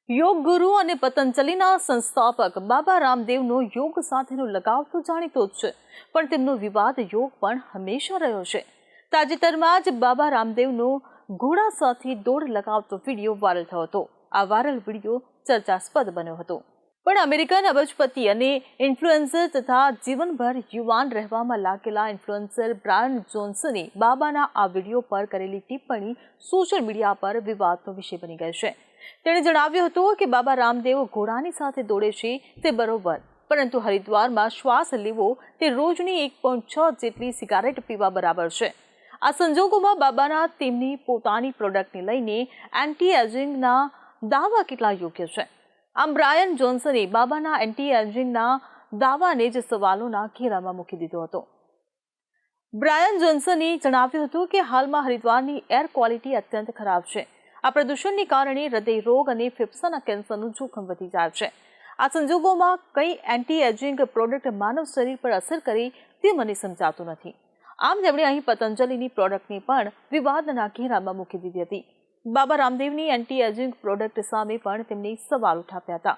યોગ ગુરુ અને પતંજલિના સંસ્થાપક બાબા રામદેવનો યોગ સાથેનો લગાવ તો જાણીતો જ છે, પણ તેમનો વિવાદ યોગ પણ હંમેશા રહ્યો છે. તાજેતરમાં જ બાબા રામદેવનો ઘોડા સાથે દોડ લગાવતો વિડીયો વાયરલ થયો હતો. આ વાયરલ વિડીયો ચર્ચાસ્પદ બન્યો હતો. પણ અમેરિકન અબજપતિ અને ઇન્ફ્લુએન્સર તથા જીવનભર યુવાન રહેવામાં લાગેલા ઇન્ફ્લુએન્સર બ્રાયન જોન્સને બાબાના આ વિડીયો પર કરેલી ટિપ્પણી સોશિયલ મીડિયા પર વિવાદનો વિષય બની ગઈ છે. તેણે જણાવ્યું હતું કે બાબા રામદેવ ઘોડાની સાથે દોડે છે તે બરોબર, પરંતુ હરિદ્વારમાં શ્વાસ લેવો તે રોજની 1.6 જેટલી સિગારેટ પીવા બરાબર છે. આ સંજોગોમાં બાબાના તેમની પોતાની પ્રોડક્ટને લઈને એન્ટી એજિંગના દાવા કેટલા યોગ્ય છે? આમ બ્રાયન જોન્સને બાબાના એન્ટી એજિંગના દાવાને જ સવાલોના ઘેરામાં મૂકી દીધો હતો. બ્રાયન જોન્સને જણાવ્યું હતું કે હાલમાં હરિદ્વારની એર ક્વોલિટી અત્યંત ખરાબ છે. આ પ્રદૂષણને કારણે હૃદય રોગ અને ફેફસાના કેન્સરનું જોખમ વધી જાય છે. આ સંજોગોમાં કઈ એન્ટી એજિંગ પ્રોડક્ટ માનવ શરીર પર અસર કરે તે મને સમજાતું નથી. આમ તેમણે અહીં પતંજલિની પ્રોડક્ટને પણ વિવાદના ઘેરામાં મૂકી દીધી હતી. બાબા રામદેવની એન્ટી એજિંગ પ્રોડક્ટ સામે પણ તેમણે સવાલ ઉઠાવ્યા હતા.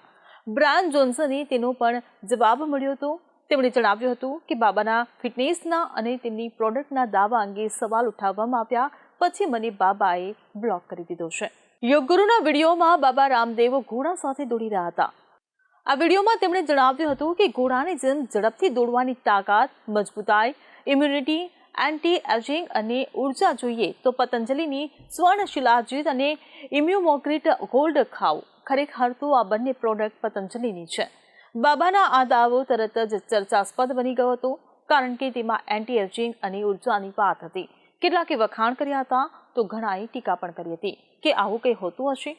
બ્રાયન જોન્સને તેનો પણ જવાબ મળ્યો હતો. તેમણે જણાવ્યું હતું કે બાબાના ફિટનેસના અને તેમની પ્રોડક્ટના દાવા અંગે સવાલ ઉઠાવવામાં આવ્યા પછી મને બાબાએ બ્લોક કરી દીધો છે. યોગગુરુના વિડીયોમાં બાબા રામદેવ ઘોડા સાથે દોડી રહ્યા હતા. આ વિડીયોમાં તેમણે જણાવ્યું હતું કે ઘોડાની જેમ ઝડપથી દોડવાની તાકાત, મજબૂતાઈ, ઇમ્યુનિટી, એન્ટી એજિંગ અને ઉર્જા જોઈએ તો પતંજલિની સ્વર્ણ શિલાજીત અને ઇમ્યુમોગ્રીટ ગોલ્ડ ખાઓ. ખરેખર તો આ બંને પ્રોડક્ટ પતંજલિની છે. બાબાના આ દાવો તરત જ ચર્ચાસ્પદ બની ગયો હતો, કારણ કે તેમાં એન્ટી એજિંગ અને ઉર્જાની વાત હતી. કેટલાકે વખાણ કર્યા હતા તો ઘણાએ ટીકા પણ કરી હતી કે આવું કંઈ હોતું હશે,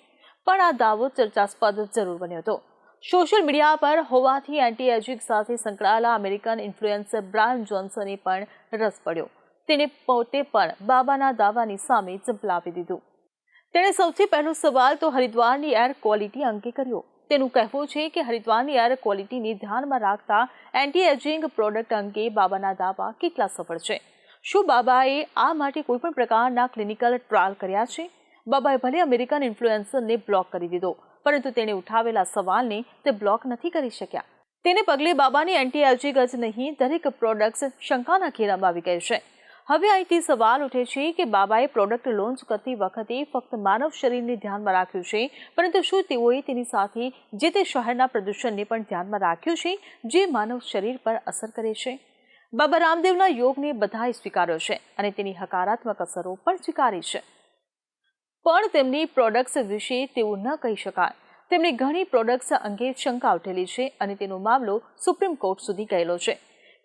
પણ આ દાવો ચર્ચાસ્પદ જરૂર બન્યો હતો. સોશિયલ મીડિયા પર હોવાથી એન્ટી એજિંગ સાથે સંકળાયેલા અમેરિકન ઇન્ફ્લુએન્સર બ્રાયન જોન્સને પણ રસ પડ્યો. તેણે પોતે પણ બાબાના દાવાની સામે ઝંપલાવી દીધું. તેણે સૌથી પહેલો સવાલ તો હરિદ્વારની એર ક્વોલિટી અંગે કર્યો. તેનું કહેવું છે કે હરિદ્વારની એર ક્વોલિટીને ધ્યાનમાં રાખતા એન્ટી એજિંગ પ્રોડક્ટ અંગે બાબાના દાવા કેટલા સફળ છે? શું બાબાએ આ માટે કોઈપણ પ્રકારના ક્લિનિકલ ટ્રાયલ કર્યા છે? બાબાએ ભલે અમેરિકન ઇન્ફ્લુએન્સરને બ્લોક કરી દીધો, પરંતુ તેણે ઉઠાવેલા સવાલને તે બ્લોક નથી કરી શક્યા. તેને પગલે બાબાની એન્ટી એજિંગ જ નહીં, દરેક પ્રોડક્ટ્સ શંકાના ઘેરામાં આવી ગઈ છે. હવે અહીંથી સવાલ ઉઠે છે કે બાબાએ પ્રોડક્ટ લોન્ચ કરતી વખતે ફક્ત માનવ શરીરને ધ્યાનમાં રાખ્યું છે, પરંતુ શું તેઓએ તેની સાથે જે તે શહેરના પ્રદૂષણને પણ ધ્યાનમાં રાખ્યું છે જે માનવ શરીર પર અસર કરે છે? બાબા રામદેવના યોગને બધાએ સ્વીકાર્યો છે અને તેની હકારાત્મક અસરો પણ સ્વીકારી છે, પણ તેમની પ્રોડક્ટ્સ વિશે તેવું ન કહી શકાય. તેમની ઘણી પ્રોડક્ટ્સ અંગે શંકા ઉઠેલી છે અને તેનો મામલો સુપ્રીમ કોર્ટ સુધી ગયેલો છે.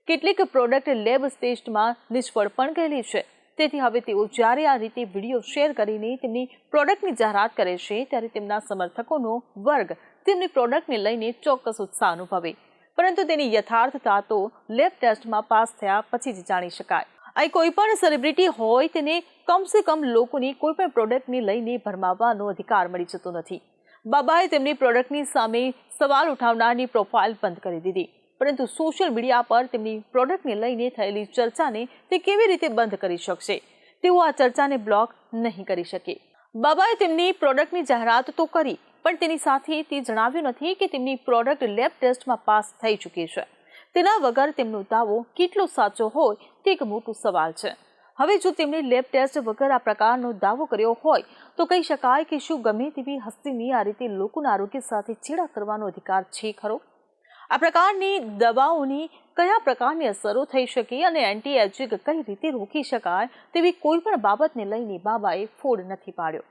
કેટલીક પ્રોડક્ટ લેબ ટેસ્ટમાં નિષ્ફળ પણ ગયેલી છે. તેથી હવે તેઓ જ્યારે આ રીતે વિડીયો શેર કરીને તેમની પ્રોડક્ટની જાહેરાત કરે છે ત્યારે તેમના સમર્થકોનો વર્ગ તેમની પ્રોડક્ટને લઈને ચોક્કસ ઉત્સાહ અનુભવે, પરંતુ તેની યથાર્થતા તો લેબ ટેસ્ટમાં પાસ થયા પછી જ જાણી શકાય. અહીં કોઈ પણ સેલિબ્રિટી હોય તેને કમસે કમ લોકોની કોઈ પણ પ્રોડક્ટને લઈને ભરમાવવાનો અધિકાર મળી જતો નથી. બાબાએ તેમની પ્રોડક્ટની સામે સવાલ ઉઠાવનારની પ્રોફાઇલ બંધ કરી દીધી, પરંતુ સોશિયલ મીડિયા પર તેમની પ્રોડક્ટને લઈને થયેલી ચર્ચાને તે કેવી રીતે બંધ કરી શકશે? તેઓ આ ચર્ચાને બ્લોક નહીં કરી શકે. બાબાએ તેમની પ્રોડક્ટની જાહેરાત તો કરી, પણ તેની સાથે તે જણાવ્યું નથી કે તેમની પ્રોડક્ટ લેબ ટેસ્ટમાં પાસ થઈ ચૂકી છે. તેના વગર તેમનો દાવો કેટલો સાચો હોય તે એક મોટો સવાલ છે. હવે જો તેમણે લેબ ટેસ્ટ વગર આ પ્રકારનો દાવો કર્યો હોય તો કહી શકાય કે શું ગમે તેવી હસ્તીની આ રીતે લોકોના આરોગ્ય સાથે છેડા કરવાનો અધિકાર છે ખરો? આ પ્રકારની દવાઓની કયા પ્રકારની અસરો થઈ શકે અને એન્ટી એજિંગ કઈ રીતે રોકી શકાય તેવી કોઈ પણ બાબતને લઈને બાબાએ ફોડ નથી પાડ્યો.